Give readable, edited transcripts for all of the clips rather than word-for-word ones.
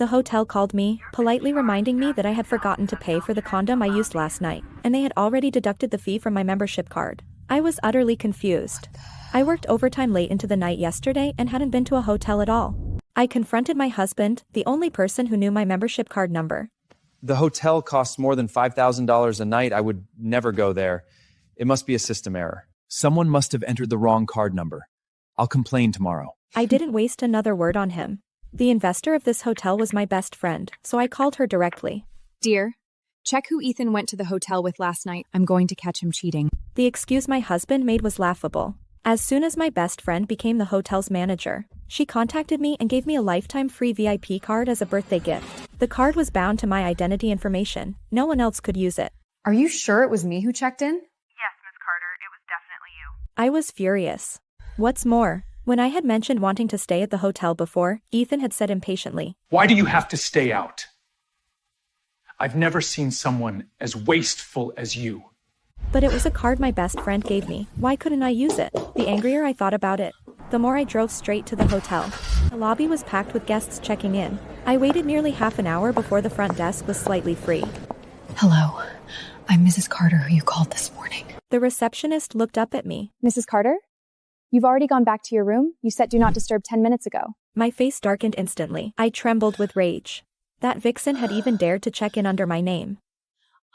The hotel called me, politely reminding me that I had forgotten to pay for the condom I used last night, and they had already deducted the fee from my membership card. I was utterly confused. I worked overtime late into the night yesterday and hadn't been to a hotel at all. I confronted my husband, the only person who knew my membership card number. The hotel costs more than $5,000 a night. I would never go there. It must be a system error. Someone must have entered the wrong card number. I'll complain tomorrow. I didn't waste another word on him. The investor of this hotel was my best friend, so I called her directly. Dear, check who Ethan went to the hotel with last night. I'm going to catch him cheating. The excuse my husband made was laughable. As soon as my best friend became the hotel's manager, she contacted me and gave me a lifetime free VIP card as a birthday gift. The card was bound to my identity information. No one else could use it. Are you sure it was me who checked in? Yes, Miss Carter, it was definitely you. I was furious. What's more, when I had mentioned wanting to stay at the hotel before, Ethan had said impatiently, "Why do you have to stay out? I've never seen someone as wasteful as you." But it was a card my best friend gave me. Why couldn't I use it? The angrier I thought about it, the more I drove straight to the hotel. The lobby was packed with guests checking in. I waited nearly half an hour before the front desk was slightly free. Hello, I'm Mrs. Carter who you called this morning. The receptionist looked up at me. Mrs. Carter? You've already gone back to your room? You set do not disturb 10 minutes ago. My face darkened instantly. I trembled with rage. That vixen had even dared to check in under my name.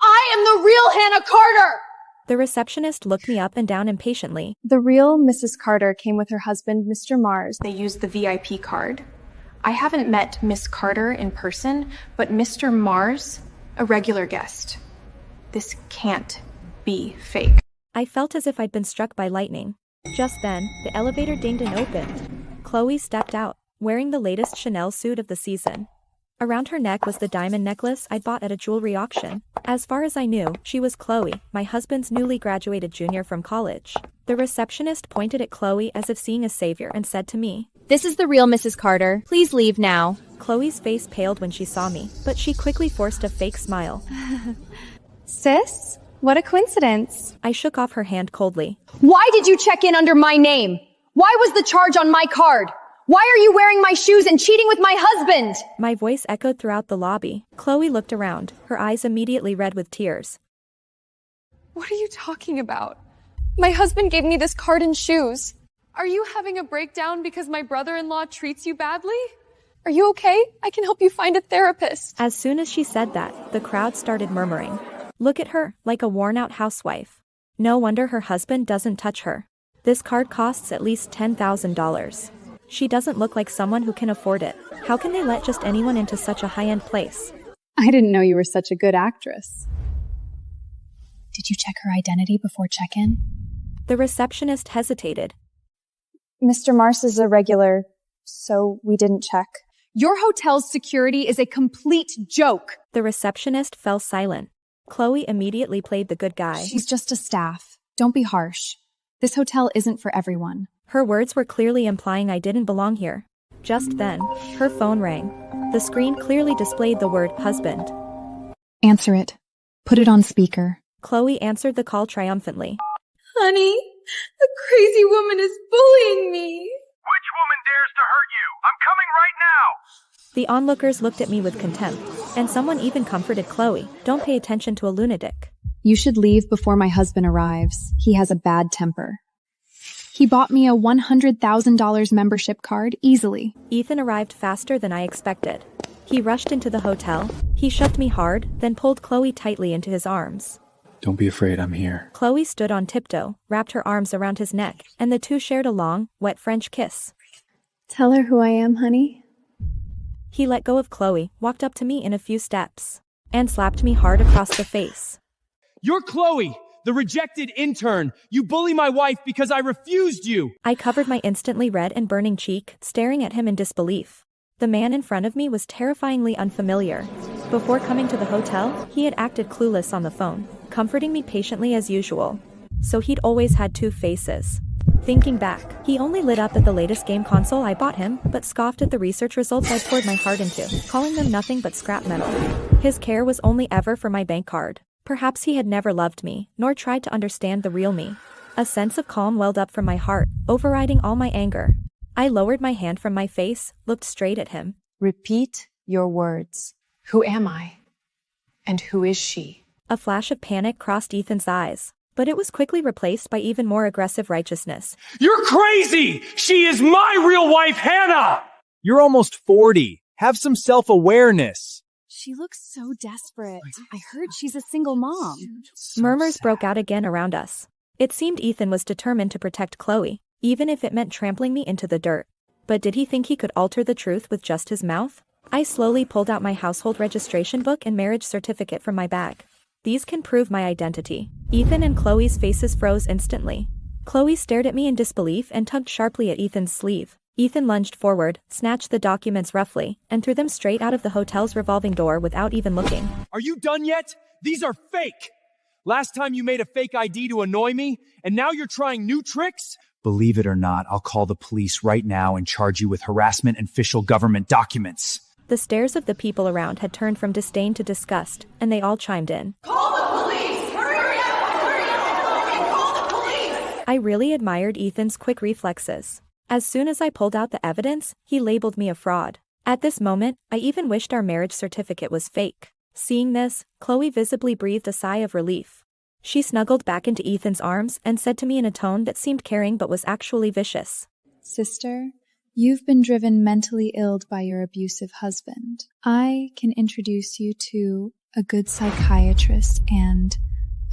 I am the real Hannah Carter! The receptionist looked me up and down impatiently. The real Mrs. Carter came with her husband, Mr. Mars. They used the VIP card. I haven't met Miss Carter in person, but Mr. Mars, a regular guest. This can't be fake. I felt as if I'd been struck by lightning. Just then, the elevator dinged and opened. Chloe stepped out, wearing the latest Chanel suit of the season. Around her neck was the diamond necklace I'd bought at a jewelry auction. As far as I knew, she was Chloe, my husband's newly graduated junior from college. The receptionist pointed at Chloe as if seeing a savior and said to me, This is the real Mrs. Carter. Please leave now. Chloe's face paled when she saw me, but she quickly forced a fake smile. Sis? What a coincidence. I shook off her hand coldly. Why did you check in under my name? Why was the charge on my card? Why are you wearing my shoes and cheating with my husband? My voice echoed throughout the lobby. Chloe looked around, her eyes immediately red with tears. What are you talking about? My husband gave me this card and shoes. Are you having a breakdown because my brother-in-law treats you badly? Are you okay? I can help you find a therapist. As soon as she said that, the crowd started murmuring. Look at her, like a worn-out housewife. No wonder her husband doesn't touch her. This card costs at least $10,000. She doesn't look like someone who can afford it. How can they let just anyone into such a high-end place? I didn't know you were such a good actress. Did you check her identity before check-in? The receptionist hesitated. Mr. Mars is a regular, so we didn't check. Your hotel's security is a complete joke. The receptionist fell silent. Chloe immediately played the good guy. She's just a staff. Don't be harsh. This hotel isn't for everyone. Her words were clearly implying I didn't belong here. Just then, her phone rang. The screen clearly displayed the word husband. Answer it. Put it on speaker. Chloe answered the call triumphantly. Honey, the crazy woman is bullying me. Which woman dares to hurt you? I'm coming right now! The onlookers looked at me with contempt, and someone even comforted Chloe. Don't pay attention to a lunatic. You should leave before my husband arrives. He has a bad temper. He bought me a $100,000 membership card easily. Ethan arrived faster than I expected. He rushed into the hotel. He shoved me hard, then pulled Chloe tightly into his arms. Don't be afraid, I'm here. Chloe stood on tiptoe, wrapped her arms around his neck, and the two shared a long, wet French kiss. Tell her who I am, honey. He let go of Chloe, walked up to me in a few steps, and slapped me hard across the face. You're Chloe, the rejected intern. You bully my wife because I refused you. I covered my instantly red and burning cheek, staring at him in disbelief. The man in front of me was terrifyingly unfamiliar. Before coming to the hotel, he had acted clueless on the phone, comforting me patiently as usual. So he'd always had two faces. Thinking back, he only lit up at the latest game console I bought him, but scoffed at the research results I poured my heart into, calling them nothing but scrap metal. His care was only ever for my bank card. Perhaps he had never loved me, nor tried to understand the real me. A sense of calm welled up from my heart, overriding all my anger. I lowered my hand from my face, looked straight at him. Repeat your words. Who am I? And who is she? A flash of panic crossed Ethan's eyes, but it was quickly replaced by even more aggressive righteousness. You're crazy! She is my real wife, Hannah! You're almost 40. Have some self-awareness. She looks so desperate. I heard she's a single mom. Murmurs broke out again around us. It seemed Ethan was determined to protect Chloe, even if it meant trampling me into the dirt. But did he think he could alter the truth with just his mouth? I slowly pulled out my household registration book and marriage certificate from my bag. These can prove my identity. Ethan and Chloe's faces froze instantly. Chloe stared at me in disbelief and tugged sharply at Ethan's sleeve. Ethan lunged forward, snatched the documents roughly, and threw them straight out of the hotel's revolving door without even looking. Are you done yet? These are fake! Last time you made a fake ID to annoy me, and now you're trying new tricks? Believe it or not, I'll call the police right now and charge you with harassment and official government documents. The stares of the people around had turned from disdain to disgust, and they all chimed in. Call the police! Hurry up! Hurry up! Call the police! I really admired Ethan's quick reflexes. As soon as I pulled out the evidence, he labeled me a fraud. At this moment, I even wished our marriage certificate was fake. Seeing this, Chloe visibly breathed a sigh of relief. She snuggled back into Ethan's arms and said to me in a tone that seemed caring but was actually vicious. Sister, you've been driven mentally ill by your abusive husband. I can introduce you to a good psychiatrist and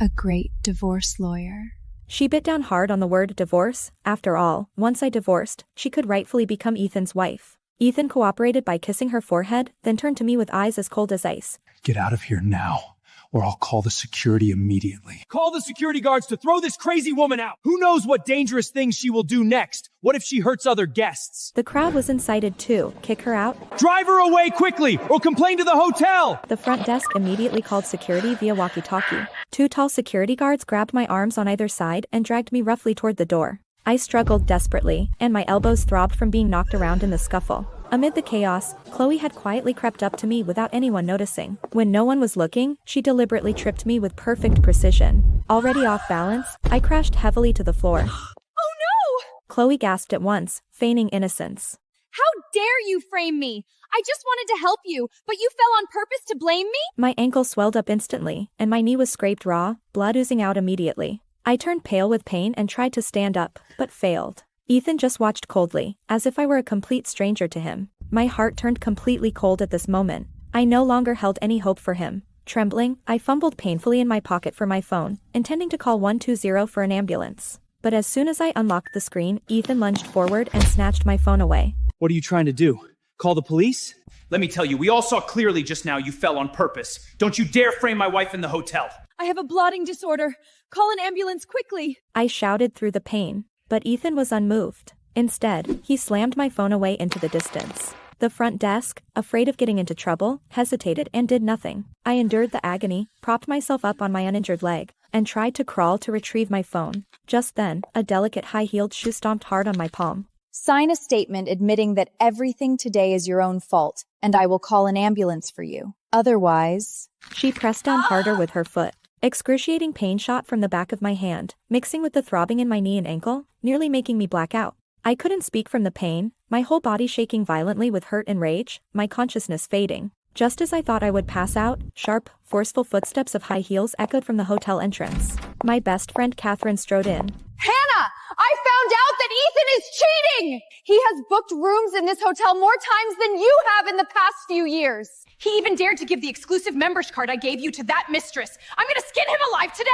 a great divorce lawyer. She bit down hard on the word divorce. After all, once I divorced, she could rightfully become Ethan's wife. Ethan cooperated by kissing her forehead, then turned to me with eyes as cold as ice. Get out of here now, or I'll call the security immediately. Call the security guards to throw this crazy woman out. Who knows what dangerous things she will do next? What if she hurts other guests? The crowd was incited too. Kick her out? Drive her away quickly, or complain to the hotel! The front desk immediately called security via walkie-talkie. Two tall security guards grabbed my arms on either side and dragged me roughly toward the door. I struggled desperately, and my elbows throbbed from being knocked around in the scuffle. Amid the chaos, Chloe had quietly crept up to me without anyone noticing. When no one was looking, she deliberately tripped me with perfect precision. Already off balance, I crashed heavily to the floor. Oh no! Chloe gasped at once, feigning innocence. How dare you frame me? I just wanted to help you, but you fell on purpose to blame me? My ankle swelled up instantly, and my knee was scraped raw, blood oozing out immediately. I turned pale with pain and tried to stand up, but failed. Ethan just watched coldly, as if I were a complete stranger to him. My heart turned completely cold at this moment. I no longer held any hope for him. Trembling, I fumbled painfully in my pocket for my phone, intending to call 120 for an ambulance. But as soon as I unlocked the screen, Ethan lunged forward and snatched my phone away. What are you trying to do? Call the police? Let me tell you, we all saw clearly just now you fell on purpose. Don't you dare frame my wife in the hotel. I have a blotting disorder. Call an ambulance quickly. I shouted through the pain, but Ethan was unmoved. Instead, he slammed my phone away into the distance. The front desk, afraid of getting into trouble, hesitated and did nothing. I endured the agony, propped myself up on my uninjured leg, and tried to crawl to retrieve my phone. Just then, a delicate high-heeled shoe stomped hard on my palm. Sign a statement admitting that everything today is your own fault, and I will call an ambulance for you. Otherwise... She pressed down harder with her foot. Excruciating pain shot from the back of my hand, mixing with the throbbing in my knee and ankle, nearly making me black out. I couldn't speak from the pain, my whole body shaking violently with hurt and rage, my consciousness fading. Just as I thought I would pass out, sharp, forceful footsteps of high heels echoed from the hotel entrance. My best friend Catherine strode in. Hannah! I found out that Ethan is cheating! He has booked rooms in this hotel more times than you have in the past few years. He even dared to give the exclusive members card I gave you to that mistress. I'm gonna skin him alive today!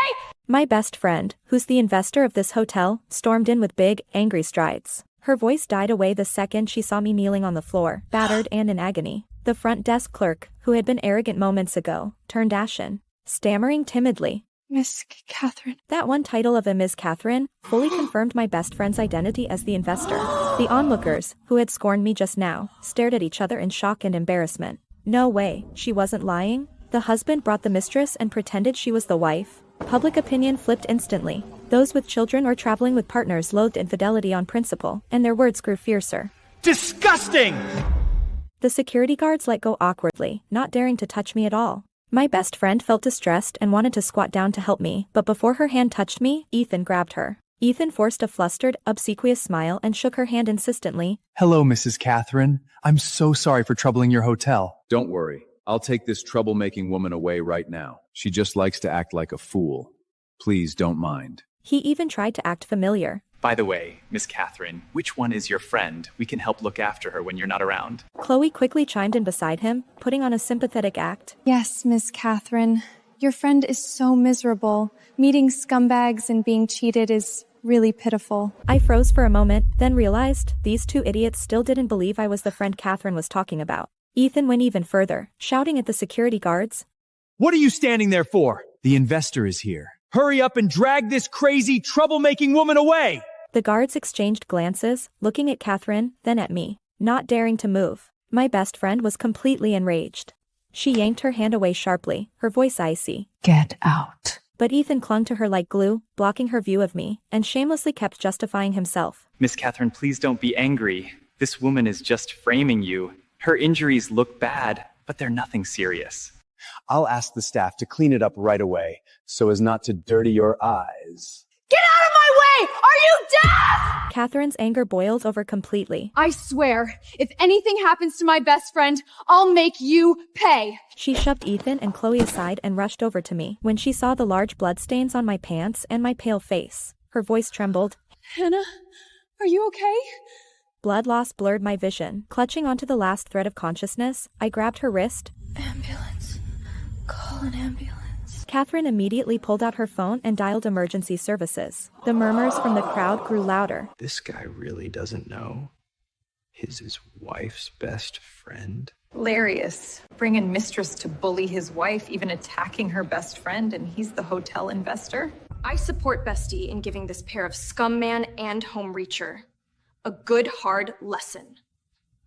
My best friend, who's the investor of this hotel, stormed in with big, angry strides. Her voice died away the second she saw me kneeling on the floor, battered and in agony. The front desk clerk, who had been arrogant moments ago, turned ashen, stammering timidly. Miss Catherine. That one title of a Ms. Catherine fully confirmed my best friend's identity as the investor. The onlookers, who had scorned me just now, stared at each other in shock and embarrassment. No way, she wasn't lying? The husband brought the mistress and pretended she was the wife? Public opinion flipped instantly. Those with children or traveling with partners loathed infidelity on principle, and their words grew fiercer. Disgusting! The security guards let go awkwardly, not daring to touch me at all. My best friend felt distressed and wanted to squat down to help me, but before her hand touched me, Ethan grabbed her. Ethan forced a flustered, obsequious smile and shook her hand insistently. Hello, Mrs. Catherine. I'm so sorry for troubling your hotel. Don't worry. I'll take this troublemaking woman away right now. She just likes to act like a fool. Please don't mind. He even tried to act familiar. By the way, Miss Catherine, which one is your friend? We can help look after her when you're not around. Chloe quickly chimed in beside him, putting on a sympathetic act. Yes, Miss Catherine. Your friend is so miserable. Meeting scumbags and being cheated is really pitiful. I froze for a moment, then realized these two idiots still didn't believe I was the friend Catherine was talking about. Ethan went even further, shouting at the security guards. What are you standing there for? The investor is here. Hurry up and drag this crazy, troublemaking woman away! The guards exchanged glances, looking at Catherine, then at me, not daring to move. My best friend was completely enraged. She yanked her hand away sharply, her voice icy. Get out. But Ethan clung to her like glue, blocking her view of me, and shamelessly kept justifying himself. Miss Catherine, please don't be angry. This woman is just framing you. Her injuries look bad, but they're nothing serious. I'll ask the staff to clean it up right away, so as not to dirty your eyes. Get out of my way! Are you deaf? Catherine's anger boiled over completely. I swear, if anything happens to my best friend, I'll make you pay. She shoved Ethan and Chloe aside and rushed over to me. When she saw the large bloodstains on my pants and my pale face, her voice trembled. Hannah, are you okay? Blood loss blurred my vision. Clutching onto the last thread of consciousness, I grabbed her wrist. Ambulance. Call an ambulance. Catherine immediately pulled out her phone and dialed emergency services. The murmurs from the crowd grew louder. This guy really doesn't know. He's his wife's best friend. Hilarious. Bringing Mistress to bully his wife, even attacking her best friend, and he's the hotel investor. I support Bestie in giving this pair of scumman and home reacher a good hard lesson.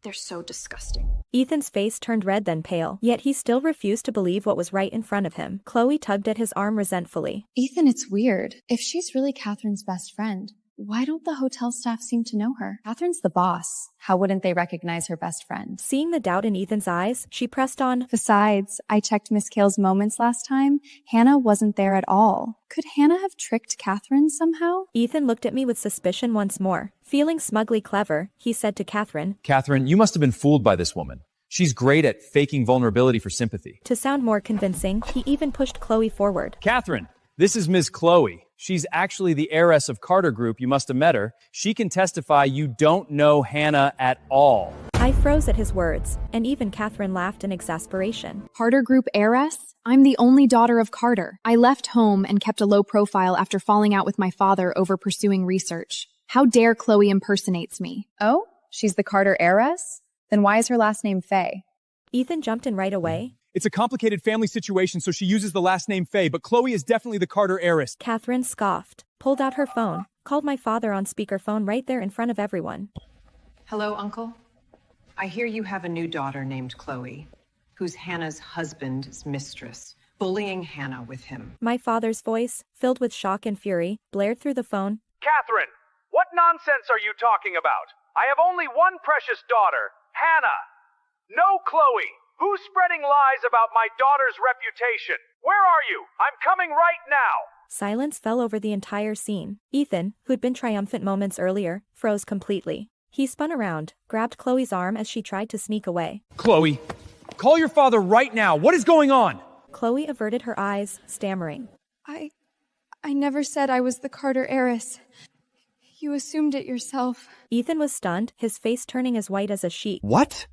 They're so disgusting. Ethan's face turned red then pale, yet he still refused to believe what was right in front of him. Chloe tugged at his arm resentfully. Ethan, it's weird. If she's really Catherine's best friend, why don't the hotel staff seem to know her? Catherine's the boss. How wouldn't they recognize her best friend? Seeing the doubt in Ethan's eyes, she pressed on. Besides, I checked Miss Kale's moments last time. Hannah wasn't there at all. Could Hannah have tricked Catherine somehow? Ethan looked at me with suspicion once more. Feeling smugly clever, he said to Catherine. Catherine, you must have been fooled by this woman. She's great at faking vulnerability for sympathy. To sound more convincing, he even pushed Chloe forward. Catherine, this is Ms. Chloe. She's actually the heiress of Carter Group. You must have met her. She can testify you don't know Hannah at all. I froze at his words, and even Catherine laughed in exasperation. Carter Group heiress? I'm the only daughter of Carter. I left home and kept a low profile after falling out with my father over pursuing research. How dare Chloe impersonates me? Oh, she's the Carter heiress? Then why is her last name Faye? Ethan jumped in right away. It's a complicated family situation, so she uses the last name Faye, but Chloe is definitely the Carter heiress. Catherine scoffed, pulled out her phone, called my father on speakerphone right there in front of everyone. Hello, Uncle. I hear you have a new daughter named Chloe, who's Hannah's husband's mistress, bullying Hannah with him. My father's voice, filled with shock and fury, blared through the phone. Catherine, what nonsense are you talking about? I have only one precious daughter, Hannah. No Chloe. Who's spreading lies about my daughter's reputation? Where are you? I'm coming right now. Silence fell over the entire scene. Ethan, who'd been triumphant moments earlier, froze completely. He spun around, grabbed Chloe's arm as she tried to sneak away. Chloe, call your father right now. What is going on? Chloe averted her eyes, stammering. I never said I was the Carter heiress. You assumed it yourself. Ethan was stunned, his face turning as white as a sheet. What?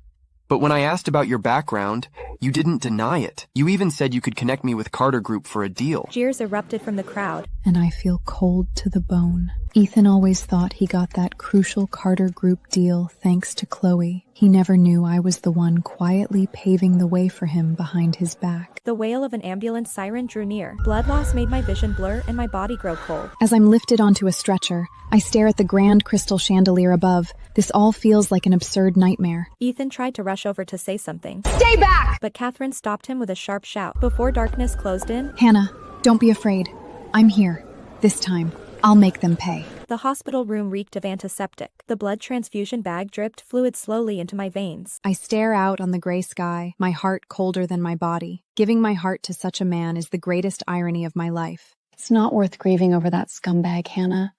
But when I asked about your background, you didn't deny it. You even said you could connect me with Carter Group for a deal. Jeers erupted from the crowd. And I feel cold to the bone. Ethan always thought he got that crucial Carter Group deal thanks to Chloe. He never knew I was the one quietly paving the way for him behind his back. The wail of an ambulance siren drew near. Blood loss made my vision blur and my body grow cold. As I'm lifted onto a stretcher, I stare at the grand crystal chandelier above. This all feels like an absurd nightmare. Ethan tried to rush over to say something. Stay back! But Catherine stopped him with a sharp shout. Before darkness closed in. Hannah, don't be afraid. I'm here. This time, I'll make them pay. The hospital room reeked of antiseptic. The blood transfusion bag dripped fluid slowly into my veins. I stare out on the gray sky, my heart colder than my body. Giving my heart to such a man is the greatest irony of my life. It's not worth grieving over that scumbag, Hannah.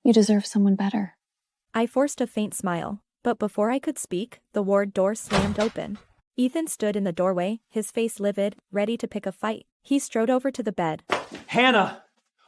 You deserve someone better. I forced a faint smile, but before I could speak, the ward door slammed open. Ethan stood in the doorway, his face livid, ready to pick a fight. He strode over to the bed. Hannah,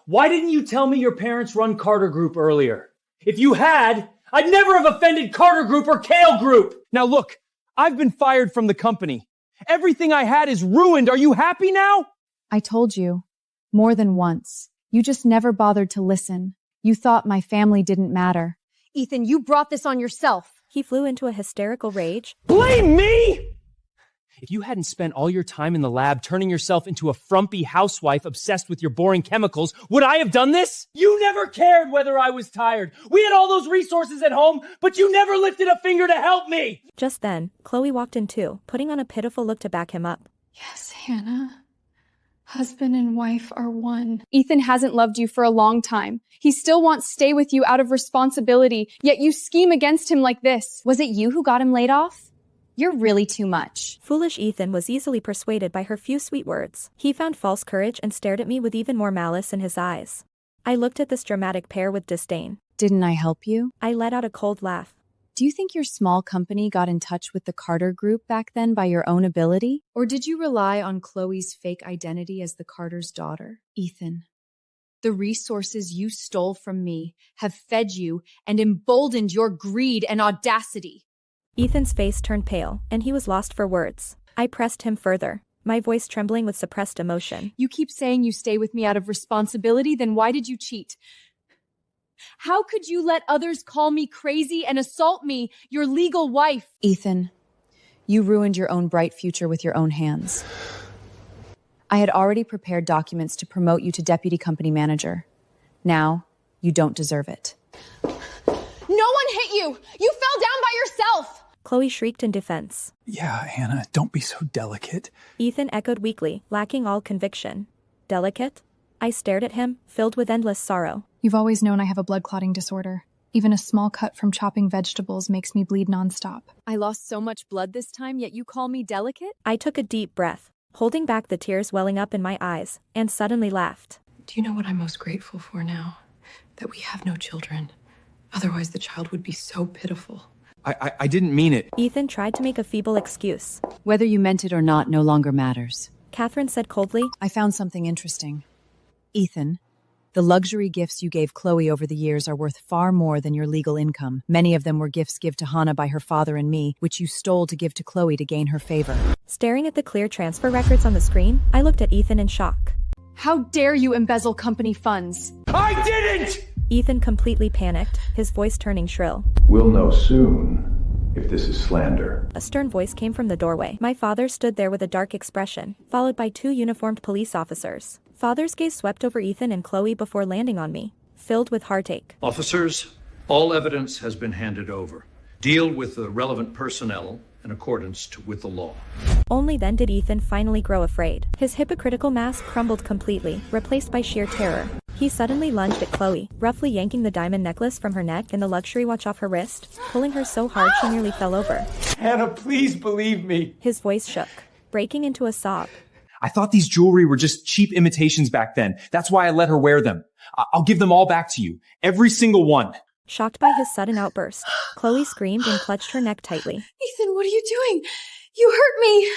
why didn't you tell me your parents run Carter Group earlier? If you had, I'd never have offended Carter Group or Kale Group. Now look, I've been fired from the company. Everything I had is ruined. Are you happy now? I told you. More than once. You just never bothered to listen. You thought my family didn't matter. Ethan, you brought this on yourself. He flew into a hysterical rage. Blame me? If you hadn't spent all your time in the lab turning yourself into a frumpy housewife obsessed with your boring chemicals, would I have done this? You never cared whether I was tired. We had all those resources at home, but you never lifted a finger to help me. Just then, Chloe walked in too, putting on a pitiful look to back him up. Yes, Hannah. Husband and wife are one. Ethan hasn't loved you for a long time. He still wants to stay with you out of responsibility, yet you scheme against him like this. Was it you who got him laid off? You're really too much. Foolish Ethan was easily persuaded by her few sweet words. He found false courage and stared at me with even more malice in his eyes. I looked at this dramatic pair with disdain. Didn't I help you? I let out a cold laugh. Do you think your small company got in touch with the Carter Group back then by your own ability? Or did you rely on Chloe's fake identity as the Carter's daughter? Ethan, the resources you stole from me have fed you and emboldened your greed and audacity. Ethan's face turned pale, and he was lost for words. I pressed him further, my voice trembling with suppressed emotion. You keep saying you stay with me out of responsibility, then why did you cheat? How could you let others call me crazy and assault me, your legal wife? Ethan, you ruined your own bright future with your own hands. I had already prepared documents to promote you to deputy company manager. Now, you don't deserve it. No one hit you! You fell down by yourself! Chloe shrieked in defense. Yeah, Hannah, don't be so delicate. Ethan echoed weakly, lacking all conviction. Delicate? I stared at him, filled with endless sorrow. You've always known I have a blood clotting disorder. Even a small cut from chopping vegetables makes me bleed nonstop. I lost so much blood this time, yet you call me delicate? I took a deep breath, holding back the tears welling up in my eyes, and suddenly laughed. Do you know what I'm most grateful for now? That we have no children. Otherwise, the child would be so pitiful. I didn't mean it. Ethan tried to make a feeble excuse. Whether you meant it or not no longer matters. Catherine said coldly. I found something interesting. Ethan, the luxury gifts you gave Chloe over the years are worth far more than your legal income. Many of them were gifts given to Hannah by her father and me, which you stole to give to Chloe to gain her favor. Staring at the clear transfer records on the screen, I looked at Ethan in shock. How dare you embezzle company funds? I didn't! Ethan completely panicked, his voice turning shrill. We'll know soon if this is slander. A stern voice came from the doorway. My father stood there with a dark expression, followed by two uniformed police officers. Father's gaze swept over Ethan and Chloe before landing on me, filled with heartache. Officers, all evidence has been handed over. Deal with the relevant personnel in accordance with the law. Only then did Ethan finally grow afraid. His hypocritical mask crumbled completely, replaced by sheer terror. He suddenly lunged at Chloe, roughly yanking the diamond necklace from her neck and the luxury watch off her wrist, pulling her so hard she nearly fell over. Hannah, please believe me. His voice shook, breaking into a sob. I thought these jewelry were just cheap imitations back then. That's why I let her wear them. I'll give them all back to you. Every single one. Shocked by his sudden outburst, Chloe screamed and clutched her neck tightly. Ethan, what are you doing? You hurt me!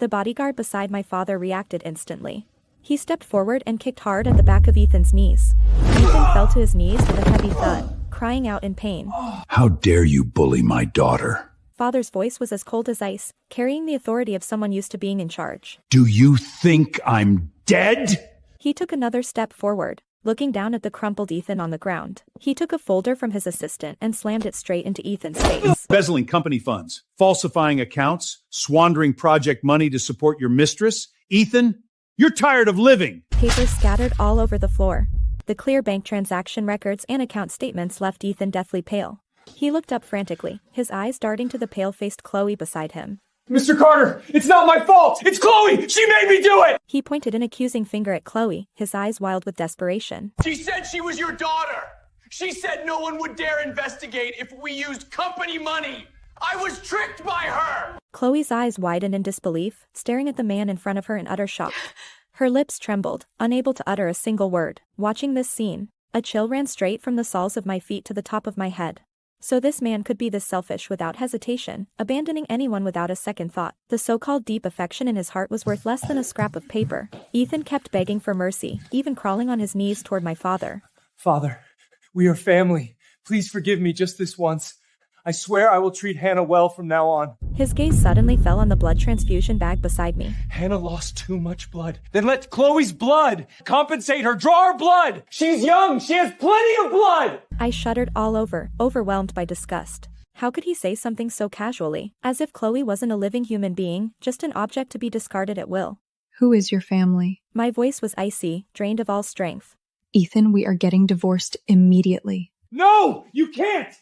The bodyguard beside my father reacted instantly. He stepped forward and kicked hard at the back of Ethan's knees. Ethan fell to his knees with a heavy thud, crying out in pain. How dare you bully my daughter? Father's voice was as cold as ice, carrying the authority of someone used to being in charge. Do you think I'm dead? He took another step forward, looking down at the crumpled Ethan on the ground. He took a folder from his assistant and slammed it straight into Ethan's face. Embezzling company funds, falsifying accounts, squandering project money to support your mistress. Ethan, you're tired of living. Papers scattered all over the floor. The clear bank transaction records and account statements left Ethan deathly pale. He looked up frantically, his eyes darting to the pale-faced Chloe beside him. Mr. Carter, it's not my fault! It's Chloe! She made me do it! He pointed an accusing finger at Chloe, his eyes wild with desperation. She said she was your daughter! She said no one would dare investigate if we used company money! I was tricked by her! Chloe's eyes widened in disbelief, staring at the man in front of her in utter shock. Her lips trembled, unable to utter a single word. Watching this scene, A chill ran straight from the soles of my feet to the top of my head. So this man could be this selfish without hesitation, abandoning anyone without a second thought. The so-called deep affection in his heart was worth less than a scrap of paper. Ethan kept begging for mercy, even crawling on his knees toward my father. Father, we are family. Please forgive me just this once. I swear I will treat Hannah well from now on. His gaze suddenly fell on the blood transfusion bag beside me. Hannah lost too much blood. Then let Chloe's blood compensate her. Draw her blood. She's young. She has plenty of blood. I shuddered all over, overwhelmed by disgust. How could he say something so casually, as if Chloe wasn't a living human being, just an object to be discarded at will? Who is your family? My voice was icy, drained of all strength. Ethan, we are getting divorced immediately. No, you can't.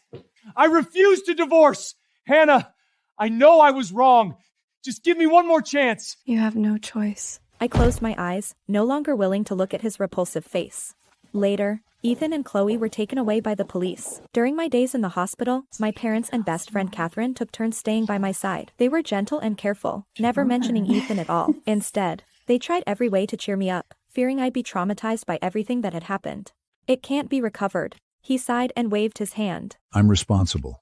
I refuse to divorce. Hannah, I know I was wrong. Just give me one more chance. You have no choice. I closed my eyes, no longer willing to look at his repulsive face. Later, Ethan and Chloe were taken away by the police. During my days in the hospital, my parents and best friend Catherine took turns staying by my side. They were gentle and careful, never mentioning Ethan at all. Instead, they tried every way to cheer me up, fearing I'd be traumatized by everything that had happened. It can't be recovered. He sighed and waved his hand. I'm responsible.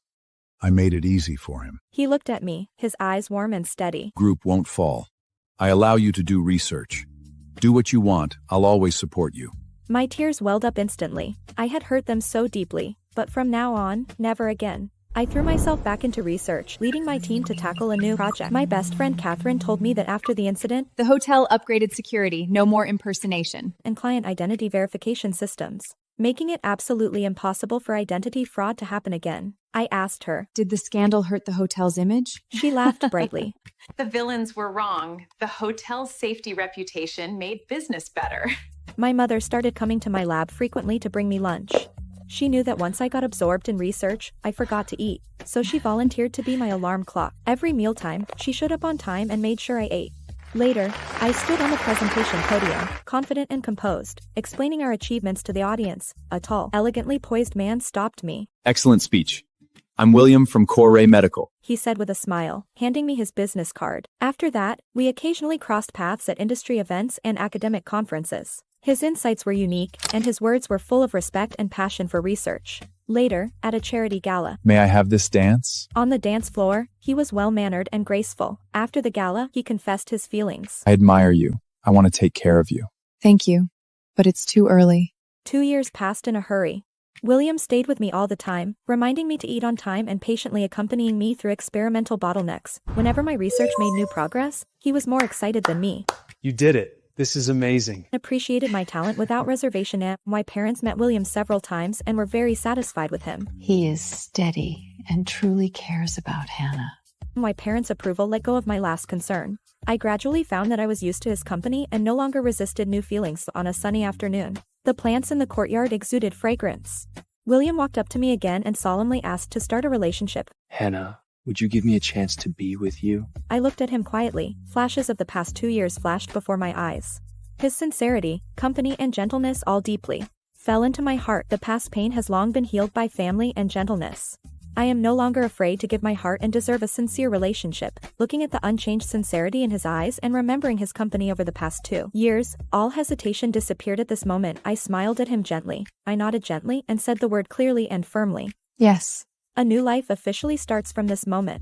I made it easy for him. He looked at me, his eyes warm and steady. Group won't fall. I allow you to do research. Do what you want. I'll always support you. My tears welled up instantly. I had hurt them so deeply, but from now on, never again. I threw myself back into research, leading my team to tackle a new project. My best friend Catherine told me that after the incident, the hotel upgraded security, no more impersonation, and client identity verification systems, making it absolutely impossible for identity fraud to happen again. I asked her, did the scandal hurt the hotel's image? She laughed brightly. The villains were wrong. The hotel's safety reputation made business better. My mother started coming to my lab frequently to bring me lunch. She knew that once I got absorbed in research, I forgot to eat, so she volunteered to be my alarm clock. Every mealtime, she showed up on time and made sure I ate. Later, I stood on the presentation podium, confident and composed, explaining our achievements to the audience. A tall, elegantly poised man stopped me. Excellent speech. I'm William from Corey Medical, he said with a smile, handing me his business card. After that, we occasionally crossed paths at industry events and academic conferences. His insights were unique, and his words were full of respect and passion for research. Later, at a charity gala. May I have this dance? On the dance floor, he was well-mannered and graceful. After the gala, he confessed his feelings. I admire you. I want to take care of you. Thank you, but it's too early. 2 years passed in a hurry. William stayed with me all the time, reminding me to eat on time and patiently accompanying me through experimental bottlenecks. Whenever my research made new progress, he was more excited than me. You did it. This is amazing. Appreciated my talent without reservation. My parents met William several times and were very satisfied with him. He is steady and truly cares about Hannah. My parents' approval let go of my last concern. I gradually found that I was used to his company and no longer resisted new feelings. On a sunny afternoon, the plants in the courtyard exuded fragrance. William walked up to me again and solemnly asked to start a relationship. Hannah, would you give me a chance to be with you? I looked at him quietly. Flashes of the past 2 years flashed before my eyes. His sincerity, company, and gentleness all deeply fell into my heart. The past pain has long been healed by family and gentleness. I am no longer afraid to give my heart and deserve a sincere relationship. Looking at the unchanged sincerity in his eyes and remembering his company over the past 2 years, all hesitation disappeared at this moment. I smiled at him gently. I nodded gently and said the word clearly and firmly. Yes. A new life officially starts from this moment.